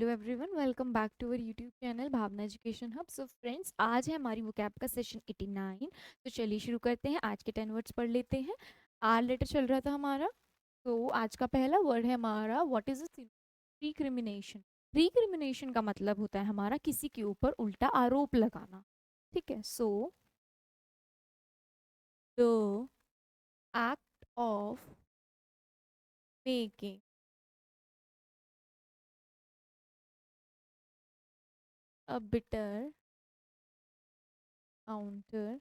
Everyone, welcome back to our YouTube channel Bhavana education hub. So friends, आज है हमारी vocab का सेशन 89। तो चलिए शुरू करते हैं। आज के 10 वर्ड्स पढ़ लेते हैं। आर लेटर चल रहा था हमारा। तो आज का पहला वर्ड है हमारा व्हाट इज रिक्रिमिनेशन। रिक्रिमिनेशन का मतलब होता है हमारा किसी के ऊपर उल्टा आरोप लगाना। ठीक है। So the act of making a bitter counter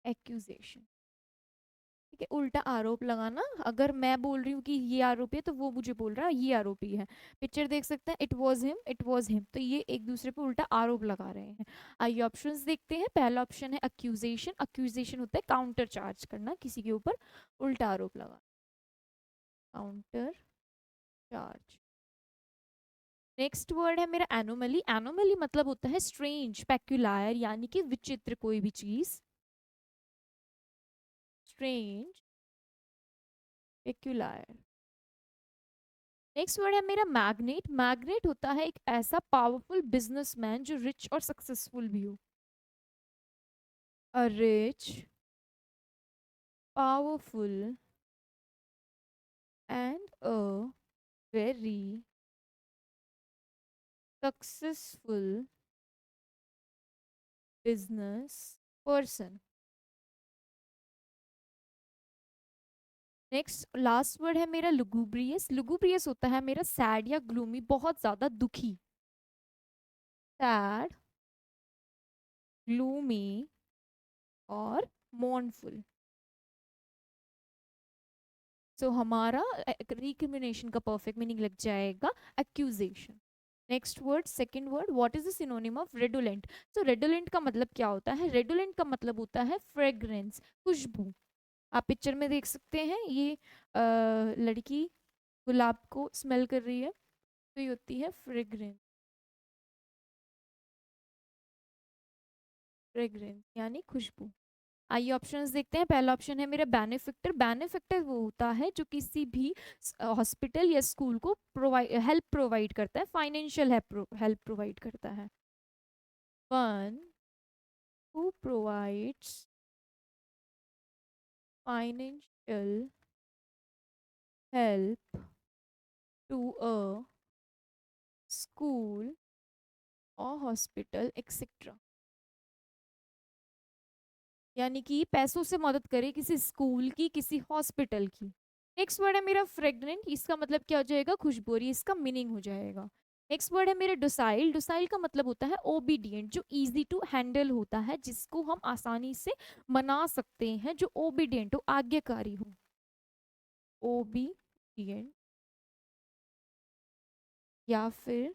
accusation. ठीक है, उल्टा आरोप लगाना। अगर मैं बोल रही हूँ कि ये आरोपी है तो वो मुझे बोल रहा है ये आरोपी है। पिक्चर देख सकते हैं, it was him, it was him. तो ये एक दूसरे पे उल्टा आरोप लगा रहे हैं। आइए ऑप्शंस देखते हैं। पहला ऑप्शन है अक्यूजेशन। अक्यूजेशन होता है काउंटर चार्ज करना, किसी के ऊपर उल्टा आरोप लगा। Counter charge. नेक्स्ट वर्ड है मेरा एनोमली। एनोमली मतलब होता है स्ट्रेंज, पेक्युलर, यानी कि विचित्र कोई भी चीज। Strange, peculiar. नेक्स्ट वर्ड है मेरा मैग्नेट। मैग्नेट होता है एक ऐसा पावरफुल बिजनेसमैन जो रिच और सक्सेसफुल भी हो। A rich, powerful and a very successful business person. Next last word है मेरा लुगुब्रियस। लुगुब्रियस होता है मेरा सैड या ग्लूमी, बहुत ज्यादा दुखी। सैड, ग्लूमी और मोurnful। सो हमारा रिक्रिमिनेशन का परफेक्ट मीनिंग लग जाएगा accusation. Next word, second word, what is the synonym of redolent. तो रेडोलेंट का मतलब क्या होता है? रेडोलेंट का मतलब होता है फ्रेग्रेंस, खुशबू। आप पिक्चर में देख सकते हैं, ये लड़की गुलाब को स्मेल कर रही है, तो ये होती है फ्रेग्रेंस। फ्रेग्रेंस यानी खुशबू। आइए ऑप्शंस देखते हैं। पहला ऑप्शन है मेरा बेनिफिक्टर। बेनिफिक्टर वो होता है जो किसी भी हॉस्पिटल या स्कूल को हेल्प प्रोवाइड करता है, फाइनेंशियल हेल्प प्रोवाइड करता है। One who provides financial help to a school और हॉस्पिटल एक्सेट्रा। यानी कि पैसों से मदद करे किसी स्कूल की, किसी हॉस्पिटल की। नेक्स्ट वर्ड है मेरा फ्रेग्रेंट। इसका मतलब क्या हो जाएगा? खुशबू। इसका मीनिंग हो जाएगा। नेक्स्ट वर्ड है मेरा डोसाइल। डोसाइल का मतलब होता है ओबीडियंट, जो इजी टू हैंडल होता है, जिसको हम आसानी से मना सकते हैं, जो ओबीडियंट हो, आज्ञाकारी हो। ओबीडियंट या फिर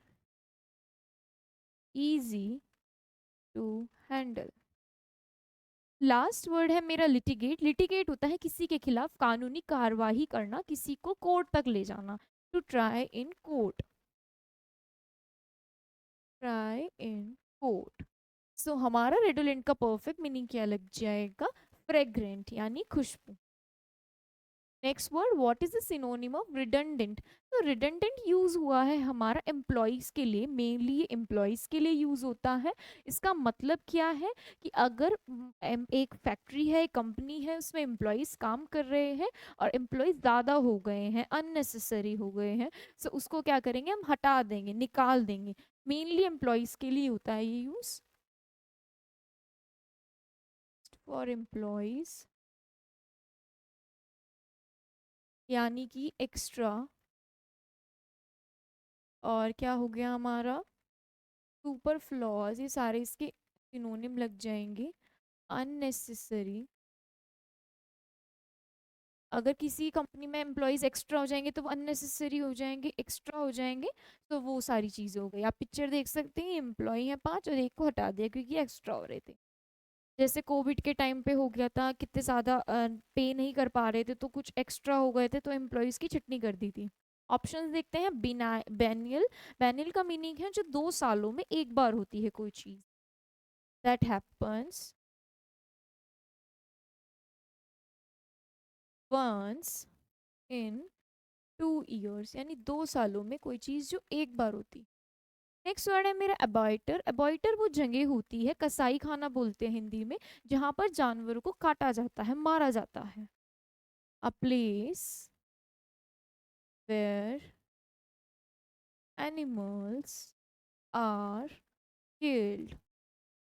easy to handle. Last word है मेरा लिटिगेट। लिटिगेट होता है किसी के खिलाफ कानूनी कार्यवाही करना, किसी को कोर्ट तक ले जाना। To try in court. Try in court. So हमारा रेडोलेंट का परफेक्ट मीनिंग क्या लग जाएगा? फ्रेग्रेंट यानी खुशबू। Next word, what is the synonym of redundant. तो रिडंडेंट यूज हुआ है हमारा एम्प्लॉयज के लिए, मेनली ये एम्प्लॉयज के लिए यूज होता है। इसका मतलब क्या है कि अगर एक फैक्ट्री है, कंपनी है, उसमें एम्प्लॉयज काम कर रहे हैं और एम्प्लॉयज ज़्यादा हो गए हैं, अननेसेसरी हो गए हैं, सो उसको क्या करेंगे? हम हटा देंगे, निकाल देंगे। मेनली एम्प्लॉयज के लिए होता है ये यूज। फॉर एम्प्लॉयज यानी कि एक्स्ट्रा। और क्या हो गया हमारा? सुपर फ्लॉज, ये सारे इसके सिनोनिम लग जाएंगे। अननेसेसरी। अगर किसी कंपनी में एम्प्लॉयज एक्स्ट्रा हो जाएंगे तो वो अननेसेसरी हो जाएंगे, एक्स्ट्रा हो जाएंगे। तो वो सारी चीज़ें हो गई। आप पिक्चर देख सकते हैं, एम्प्लॉय हैं 5 और एक को हटा दिया क्योंकि एक्स्ट्रा हो रहे थे। जैसे कोविड के टाइम पे हो गया था, कितने ज़्यादा पे नहीं कर पा रहे थे तो कुछ एक्स्ट्रा हो गए थे, तो एम्प्लॉयज़ की छटनी कर दी थी। ऑप्शंस देखते हैं। बिना बैनियल। बैनियल का मीनिंग है जो 2 सालों में एक बार होती है कोई चीज़। That happens once in 2 years यानी 2 सालों में कोई चीज जो एक बार होती। नेक्स्ट वर्ड है मेरा अबॉइटर। अबॉइटर वो जगह होती है, कसाई खाना बोलते हैं हिंदी में, जहां पर जानवरों को काटा जाता है, मारा जाता है। A place where animals are killed,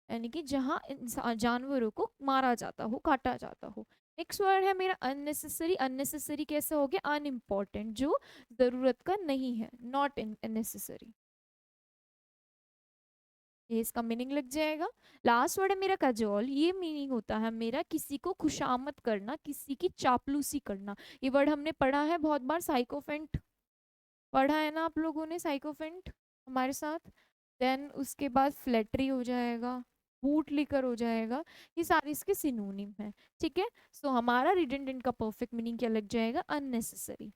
यानी कि जहाँ जानवरों को मारा जाता हो, काटा जाता हो। नेक्स्ट वर्ड है मेरा अननेसेसरी। अननेसेसरी कैसे हो गया? अनइम्पॉर्टेंट, जो जरूरत का नहीं है, नॉट नेसेसरी। ये इसका मीनिंग लग जाएगा। लास्ट वर्ड है मेरा कजोल। ये मीनिंग होता है मेरा किसी को खुशामद करना, किसी की चापलूसी करना। ये वर्ड हमने पढ़ा है बहुत बार, साइकोफेंट पढ़ा है ना आप लोगों ने, साइकोफेंट हमारे साथ। देन उसके बाद फ्लैटरी हो जाएगा, बूट लिकर हो जाएगा, ये सारे इसके सिनोनिम है। ठीक है, सो हमारा रिडंडेंट का परफेक्ट मीनिंग क्या लग जाएगा? Unnecessary.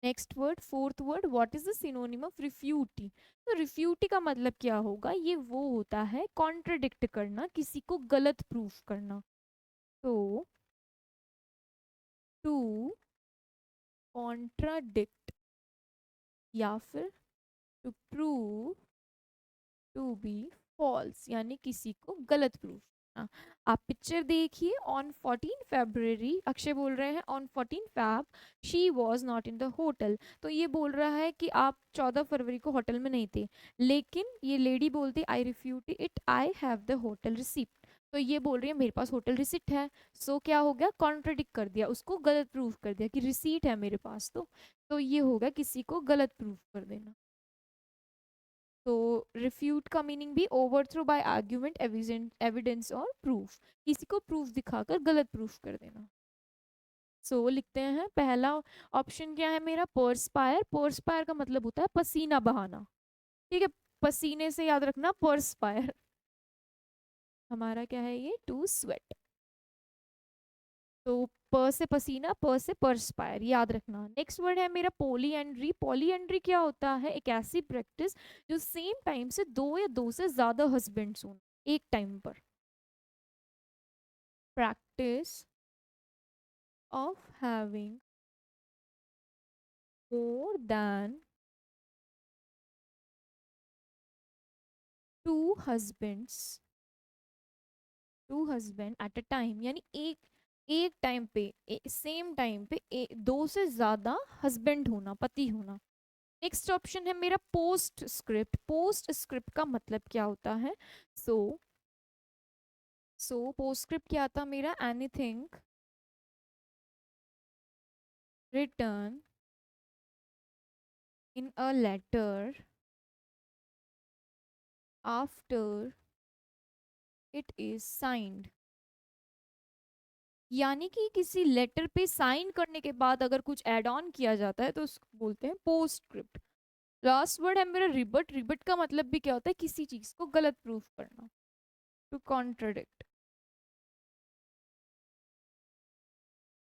Next word, fourth word, what is the synonym of refute? तो रिफ्यूटी का मतलब क्या होगा? ये वो होता है कॉन्ट्रडिक्ट करना, किसी को गलत प्रूफ करना। तो टू कॉन्ट्राडिक्ट या फिर to prove to be false, यानी किसी को गलत प्रूफ करना। आप पिक्चर देखिए, ऑन 14 फरवरी, अक्षय बोल रहे हैं on 14 Feb she was not in the hotel. तो ये बोल रहा है कि आप 14 फरवरी को होटल में नहीं थे, लेकिन ये लेडी बोलती I refute it, I have the hotel receipt. तो ये बोल रही है मेरे पास होटल रिसिप्ट है। सो क्या हो गया? कॉन्ट्रडिक्ट कर दिया, उसको गलत प्रूफ कर दिया कि रिसीट है मेरे पास। तो ये होगा किसी को गलत प्रूफ कर देना। तो रिफ्यूट का मीनिंग भी ओवरथ्रो बाय आर्ग्यूमेंट, एविडेंस और प्रूफ, किसी को प्रूफ दिखाकर गलत प्रूफ कर देना। सो लिखते हैं पहला ऑप्शन क्या है मेरा? पर्सपायर। पर्सपायर का मतलब होता है पसीना बहाना। ठीक है, पसीने से याद रखना पर्सपायर। हमारा क्या है ये? To sweat. तो प से पसीना, प से पर्सपायर, याद रखना। नेक्स्ट वर्ड है मेरा पॉलीएंड्री। पॉलीएंड्री क्या होता है? एक ऐसी प्रैक्टिस जो सेम टाइम से दो या दो से ज्यादा हस्बैंड्स हों एक टाइम पर। Practice of having more than two husbands, two husband at a time, यानी एक एक टाइम पे, सेम टाइम पे दो से ज्यादा हस्बैंड होना, पति होना। नेक्स्ट ऑप्शन है मेरा पोस्ट स्क्रिप्ट। पोस्ट स्क्रिप्ट का मतलब क्या होता है? सो पोस्ट स्क्रिप्ट क्या था मेरा? Anything written in a letter after it is signed, यानी कि किसी लेटर पे साइन करने के बाद अगर कुछ ऐड ऑन किया जाता है तो उसको बोलते हैं पोस्टस्क्रिप्ट। लास्ट वर्ड है मेरा रिबट। रिबट का मतलब भी क्या होता है? किसी चीज को गलत प्रूफ करना, टू कॉन्ट्रडिक्ट।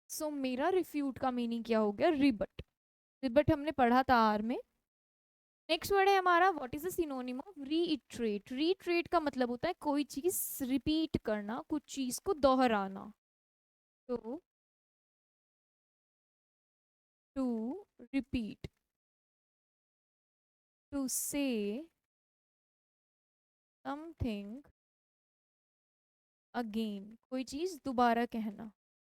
सो मेरा रिफ्यूट का मीनिंग क्या हो गया? रिबट। रिबट हमने पढ़ा था आर में। नेक्स्ट वर्ड है हमारा what is the synonym of reiterate. Reiterate का मतलब होता है कोई चीज रिपीट करना, कुछ चीज को दोहराना। तो to repeat, to say something again, कोई चीज दोबारा कहना।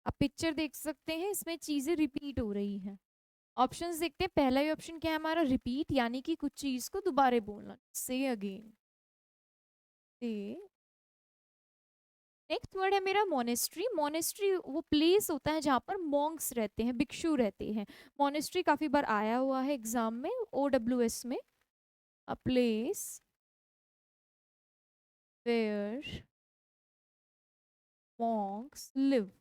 आप पिक्चर देख सकते हैं, इसमें चीजें रिपीट हो रही हैं। ऑप्शंस देखते हैं, पहला ही ऑप्शन क्या है हमारा? रिपीट, यानी कि कुछ चीज को दोबारा बोलना, से अगेन, से। नेक्स्ट वर्ड है मेरा मोनेस्ट्री। मोनेस्ट्री वो प्लेस होता है जहाँ पर मॉन्क्स रहते हैं, भिक्षु रहते हैं। मोनेस्ट्री काफी बार आया हुआ है एग्जाम में, OWS में। A place where monks live.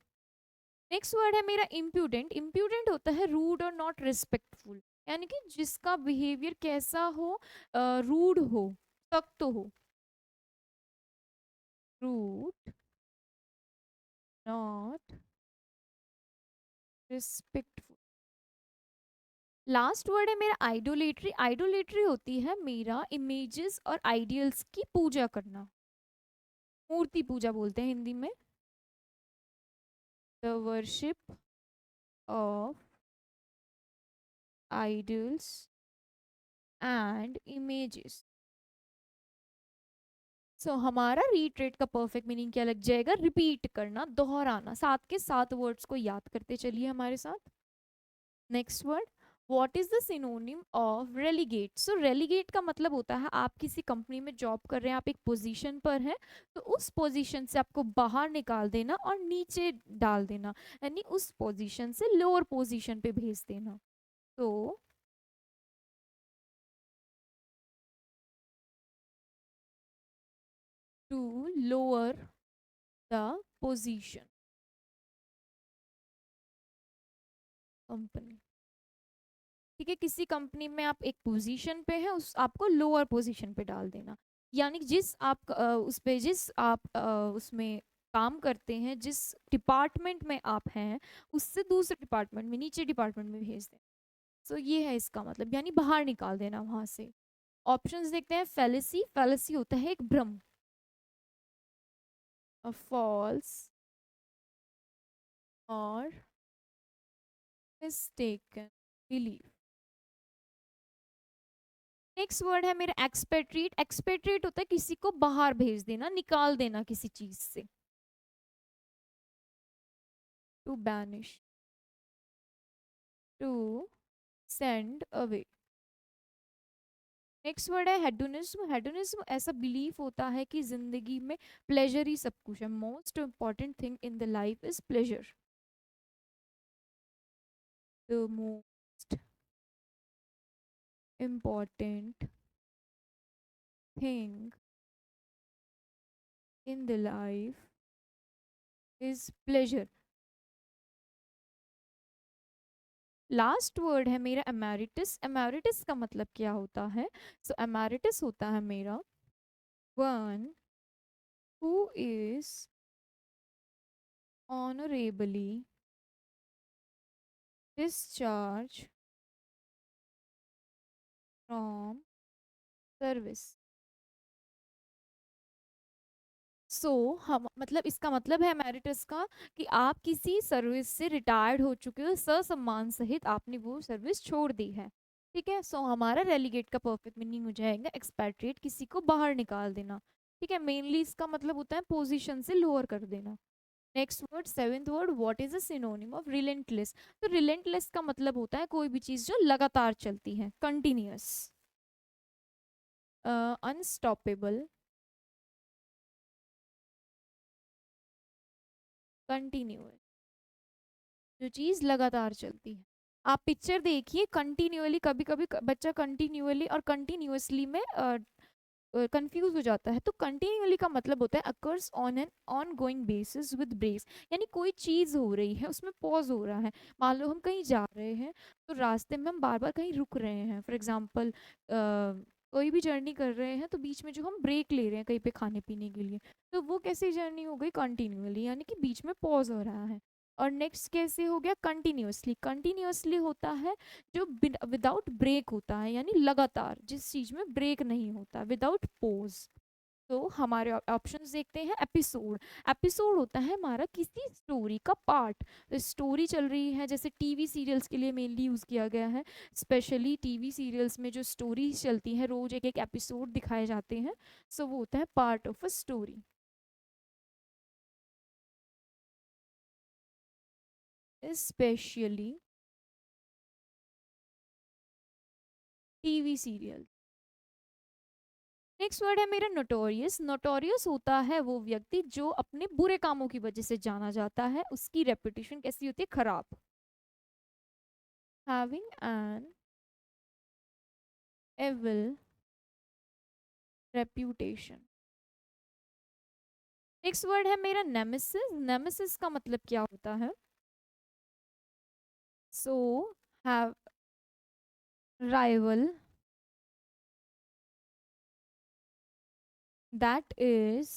Next word है मेरा इम्प्यूडेंट। इम्प्यूडेंट होता है रूड और नॉट रिस्पेक्टफुल, यानी कि जिसका बिहेवियर कैसा हो? रूड हो, सख्त हो। Rude, not respectful. Last word है मेरा आइडोलेट्री। आइडोलेट्री होती है मेरा इमेजेस और आइडियल्स की पूजा करना, मूर्ति पूजा बोलते हैं हिंदी में। The worship of ideals and images. सो हमारा रीट्रेट का परफेक्ट मीनिंग क्या लग जाएगा? रिपीट करना, दोहराना, साथ के साथ वर्ड्स को याद करते चलिए हमारे साथ। Next word, what is the synonym of relegate? So relegate का मतलब होता है आप किसी कंपनी में जॉब कर रहे हैं, आप एक पोजीशन पर हैं, तो उस पोजीशन से आपको बाहर निकाल देना और नीचे डाल देना, यानी उस पोजीशन से लोअर पोजीशन पे भेज देना। तो to lower the position, company, ठीक है, किसी कंपनी में आप एक पोजीशन पे है, उस आपको लोअर पोजीशन पे डाल देना, यानी जिस आप उस पे जिस आप उसमें काम करते हैं, जिस डिपार्टमेंट में आप हैं, उससे दूसरे डिपार्टमेंट में, नीचे डिपार्टमेंट में भेज दें। सो ये है इसका मतलब, यानी बाहर निकाल देना वहां से। ऑप्शंस देखते हैं। फेलिसी, फेलिसी होता है एक भ्रम, फॉल्स और मिस्टेकन बिलीफ। नेक्स्ट वर्ड है मेरा एक्सपेट्रिएट। एक्सपेट्रिएट होता है किसी को बाहर भेज देना, निकाल देना किसी चीज से। To banish, to send away. Next word है हेडोनिज्म। हेडोनिज्म ऐसा बिलीफ होता है कि जिंदगी में प्लेजर ही सब कुछ है। Most important thing in the life is pleasure. The most important thing in the life is pleasure. Last word है मेरा एमेरिटस। एमेरिटस का मतलब क्या होता है? सो एमेरिटस होता है मेरा one who is honorably discharged from service। सो हम मतलब इसका मतलब है एमेरिटस का कि आप किसी सर्विस से रिटायर्ड हो चुके हो, ससम्मान सहित आपने वो सर्विस छोड़ दी है। ठीक है, सो हमारा रेलीगेट का परफेक्ट मीनिंग हो जाएगा एक्सपैट्रिएट, किसी को बाहर निकाल देना। ठीक है, मेनली इसका मतलब होता है पोजीशन से लोअर कर देना। Next word, seventh word, what is a synonym of relentless? तो रिलेंटलेस का मतलब होता है कोई भी चीज जो लगातार चलती है, कंटिन्यूअस, अनस्टॉपेबल, कंटिन्यूअस, जो चीज लगातार चलती है। आप पिक्चर देखिए, कंटिन्यूअली, कभी कभी बच्चा कंटिन्यूअली और कंटिन्यूअसली में कंफ्यूज हो जाता है। तो कंटिन्यूअली का मतलब होता है occurs on an ongoing basis with breaks, यानी कोई चीज हो रही है उसमें पॉज हो रहा है। मान लो हम कहीं जा रहे हैं, तो रास्ते में हम बार बार कहीं रुक रहे हैं, फॉर एग्जाम्पल कोई भी जर्नी कर रहे हैं, तो बीच में जो हम ब्रेक ले रहे हैं कहीं पे खाने पीने के लिए, तो वो कैसी जर्नी हो गई? कंटिन्यूअली, यानी कि बीच में पॉज हो रहा है। और नेक्स्ट कैसे हो गया? कंटिन्यूअसली। कंटिन्यूअसली होता है जो विदाउट ब्रेक होता है, यानी लगातार, जिस चीज में ब्रेक नहीं होता, विदाउट पोज। तो हमारे ऑप्शंस देखते हैं। एपिसोड, एपिसोड होता है हमारा किसी स्टोरी का पार्ट। तो स्टोरी चल रही है, जैसे टीवी सीरियल्स के लिए मेनली यूज किया गया है, स्पेशली टीवी सीरियल्स में जो स्टोरी चलती है, रोज एक एक एपिसोड दिखाए जाते हैं, सो वो होता है part of a story. Specially TV serial. Next word है मेरा नोटोरियस। नोटोरियस होता है वो व्यक्ति जो अपने बुरे कामों की वजह से जाना जाता है, उसकी रेपुटेशन कैसी होती है? खराब। Having an evil reputation. Next word है मेरा नेमेसिस। नेमेसिस का मतलब क्या होता है? So have rival that is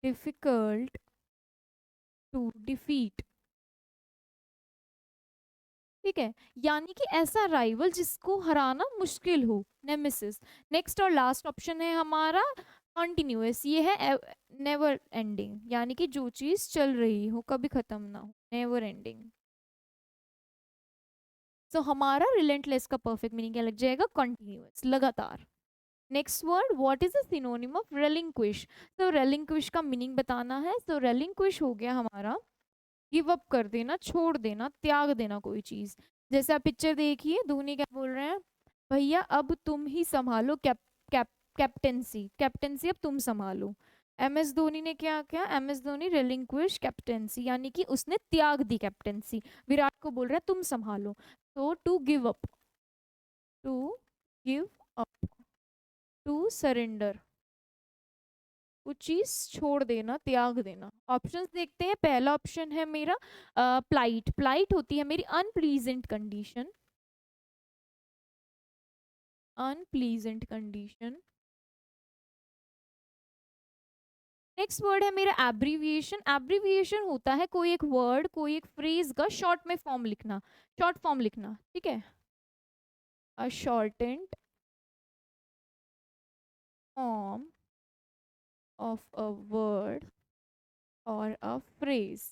difficult to defeat. ठीक है, यानी कि ऐसा राइवल जिसको हराना मुश्किल हो, नेमेसिस। नेक्स्ट और लास्ट ऑप्शन है हमारा कॉन्टिन्यूअस। ये है नेवर एंडिंग, यानी कि जो चीज चल रही हो, कभी खत्म ना हो, नेवर एंडिंग। सो हमारा रिलेंटलेस का परफेक्ट मीनिंग क्या लग जाएगा? कंटिन्यूअस, लगातार। Next word, what is the synonym of relinquish? तो रेलिंक्विश का मीनिंग बताना है। तो रेलिंक्विश हो गया हमारा गिव अप कर देना, छोड़ देना, त्याग देना कोई चीज। जैसे आप पिक्चर देखिए, धोनी क्या बोल रहे हैं? भैया अब तुम ही संभालो कैप कैप्टेंसी, कैप्टेंसी अब तुम संभालो। एम एस धोनी ने क्या किया? M S Dhoni relinquish captaincy, यानी कि उसने त्याग दी कैप्टेंसी। विराट को बोल रहा है तुम संभालो। तो to give up, to give up, to surrender, कुछ चीज छोड़ देना, त्याग देना। ऑप्शंस देखते हैं। पहला ऑप्शन है मेरा प्लाइट। प्लाइट होती है मेरी unpleasant condition, unpleasant condition. Next word है मेरा एब्रीविएशन। एब्रीविएशन होता है कोई एक वर्ड, कोई एक फ्रेज का शॉर्ट में फॉर्म लिखना, शॉर्ट फॉर्म लिखना, ठीक है। A shortened form of a word और अ फ्रेज,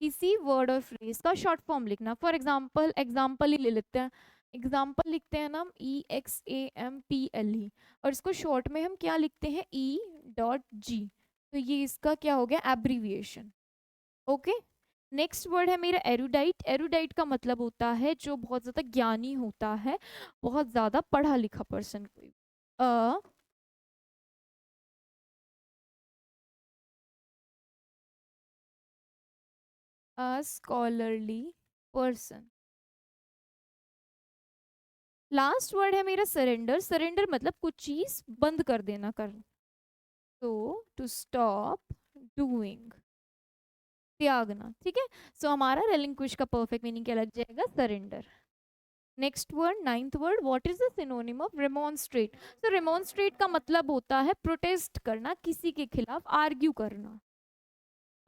किसी वर्ड और फ्रेज का शॉर्ट फॉर्म लिखना। फॉर एग्जाम्पल, एग्जाम्पल ही ले लेते हैं। एग्जाम्पल लिखते हैं ना हम EXAMPLE, और इसको शॉर्ट में हम क्या लिखते हैं? E.G। तो ये इसका क्या हो गया? एब्रीविएशन। ओके। नेक्स्ट वर्ड है मेरा एरुडाइट। एरुडाइट का मतलब होता है जो बहुत ज्यादा ज्ञानी होता है, बहुत ज्यादा पढ़ा लिखा पर्सन कोई। अ स्कॉलरली पर्सन। लास्ट वर्ड है मेरा सरेंडर। सरेंडर मतलब कुछ चीज बंद कर देना, कर। तो टू स्टॉप डूइंग, त्यागना, ठीक है। सो हमारा रेलिंक्विश का परफेक्ट मीनिंग क्या लग जाएगा? Surrender. Next word, ninth word, what is the synonym of remonstrate? तो रिमॉन्स्ट्रेट का मतलब होता है प्रोटेस्ट करना, किसी के खिलाफ आर्ग्यू करना।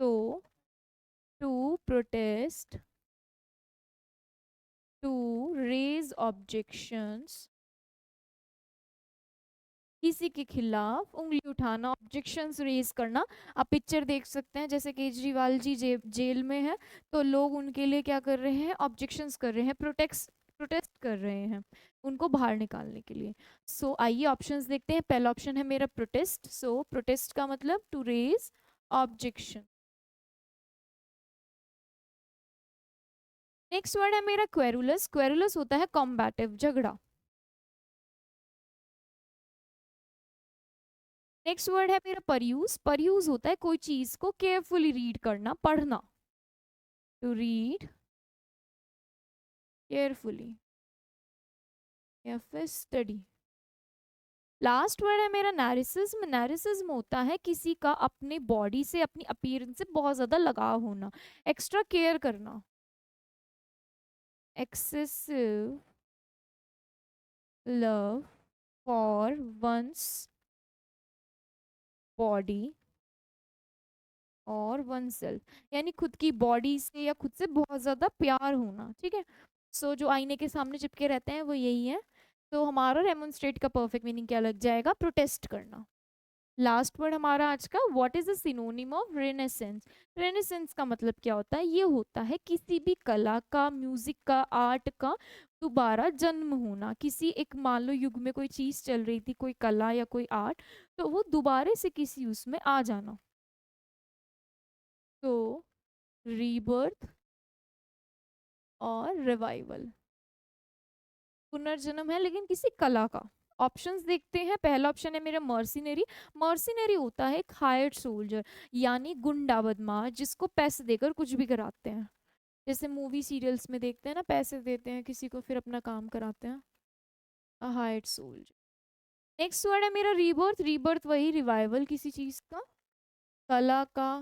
तो to protest, to raise objections, किसी के खिलाफ उंगली उठाना, ऑब्जेक्शंस रेज करना। आप पिक्चर देख सकते हैं, जैसे केजरीवाल जी जेल में है, तो लोग उनके लिए क्या कर रहे हैं? ऑब्जेक्शंस कर रहे हैं, प्रोटेस्ट कर रहे हैं उनको बाहर निकालने के लिए। सो आइए ऑप्शंस देखते हैं। पहला ऑप्शन है मेरा प्रोटेस्ट। सो प्रोटेस्ट का मतलब to raise objection. Next word है मेरा क्वेरुलस। क्वेरुलस होता है कॉम्बैटिव, झगड़ा। नेक्स्ट वर्ड है मेरा परयूज। परयूज होता है कोई चीज को केयरफुली रीड करना, पढ़ना। टू रीड केयरफुली या फिर स्टडी। लास्ट वर्ड है मेरा नैरिसिज्म। नैरिसिज्म होता है किसी का अपने बॉडी से, अपनी अपीयरेंस से बहुत ज्यादा लगाव होना, एक्स्ट्रा केयर करना। Excessive love for one's body और वन सेल्फ, यानी खुद की बॉडी से या खुद से बहुत ज्यादा प्यार होना, ठीक है। सो जो आईने के सामने चिपके रहते हैं वो यही है। तो हमारा रेमोन्स्ट्रेट का परफेक्ट मीनिंग क्या लग जाएगा? प्रोटेस्ट करना। लास्ट वर्ड हमारा आज का, what is the synonym of renaissance? Renaissance का मतलब क्या होता है? ये होता है किसी भी कला का, म्यूजिक का, आर्ट का दोबारा जन्म होना। किसी एक, मान लो युग में कोई चीज चल रही थी, कोई कला या कोई आर्ट, तो वो दोबारा से किसी उसमें आ जाना। तो रीबर्थ और रिवाइवल, पुनर्जन्म है लेकिन किसी कला का। ऑप्शंस देखते हैं। पहला ऑप्शन है मेरा मर्सिनरी। मर्सिनरी होता है एक हायर्ड सोल्जर, यानी गुंडा बदमाश, जिसको पैसे देकर कुछ भी कराते हैं। जैसे मूवी सीरियल्स में देखते हैं ना, पैसे देते हैं किसी को फिर अपना काम कराते हैं। अ हायर्ड सोल्जर। नेक्स्ट वर्ड है मेरा रीबर्थ। रीबर्थ वही रिवाइवल किसी चीज का, कला का।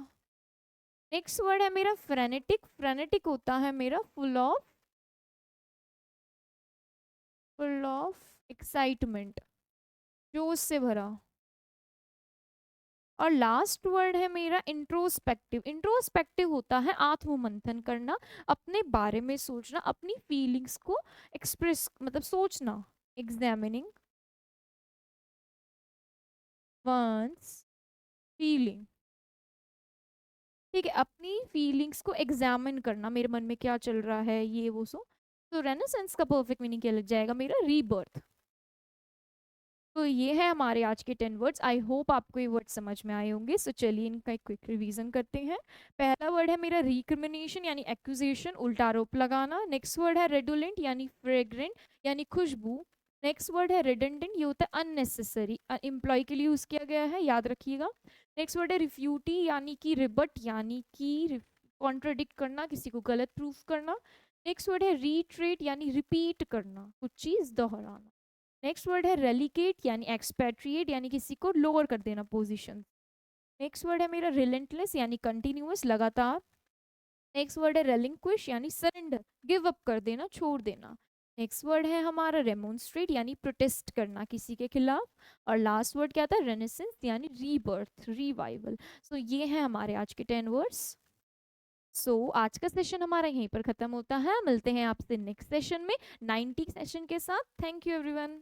नेक्स्ट वर्ड है मेरा फ्रेनेटिक। फ्रेनेटिक होता है मेरा फुल ऑफ एक्साइटमेंट, जोश से भरा। और लास्ट वर्ड है मेरा इंट्रोस्पेक्टिव। इंट्रोस्पेक्टिव होता है आत्ममंथन करना, अपने बारे में सोचना, अपनी फीलिंग्स को एक्सप्रेस, मतलब सोचना। एग्जामिनिंग वंस फीलिंग, ठीक है, अपनी फीलिंग्स को एग्जामिन करना, मेरे मन में क्या चल रहा है, ये वो सो तो रेनेसेंस का परफेक्ट मीनिंग क्या लग जाएगा मेरा? रीबर्थ। तो ये है हमारे आज के 10 वर्ड्स। आई होप आपको ये वर्ड समझ में आए होंगे। सो चलिए इनका एक क्विक रिवीजन करते हैं। पहला वर्ड है मेरा रिक्रिमिनेशन यानी एक्यूजेशन, उल्टा आरोप लगाना। नेक्स्ट वर्ड है रेडुलेंट यानी फ्रेग्रेंट यानी खुशबू। नेक्स्ट वर्ड है रिडंडेंट, ये होता है अननेसेसरी, एम्प्लॉय के लिए यूज किया गया है, याद रखिएगा। नेक्स्ट वर्ड है रिफ्यूटी यानी कि रिबट यानी कि कॉन्ट्रडिक्ट करना, किसी को गलत प्रूफ करना। नेक्स्ट वर्ड है रीट्रेट यानी रिपीट करना, कुछ चीज दोहराना। नेक्स्ट वर्ड है रेलिकेट यानी एक्सपेट्रिएट यानी किसी को लोअर कर देना पोजीशन। नेक्स्ट वर्ड है मेरा रिलेंटलेस यानी कंटिन्यूअस, लगातार। नेक्स्ट वर्ड है रेलिंक्विश यानी सरेंडर, गिव अप कर देना, छोड़ देना। नेक्स्ट वर्ड है हमारा रेमोन्स्ट्रेट यानी प्रोटेस्ट करना किसी के खिलाफ। और लास्ट वर्ड क्या था? रेनेसेंस यानी रीबर्थ, रिवाइवल। सो ये है हमारे आज के 10 वर्ड्स। सो आज का सेशन हमारा यहीं पर खत्म होता है। मिलते हैं आपसे नेक्स्ट सेशन में 90 सेशन के साथ। Thank you everyone.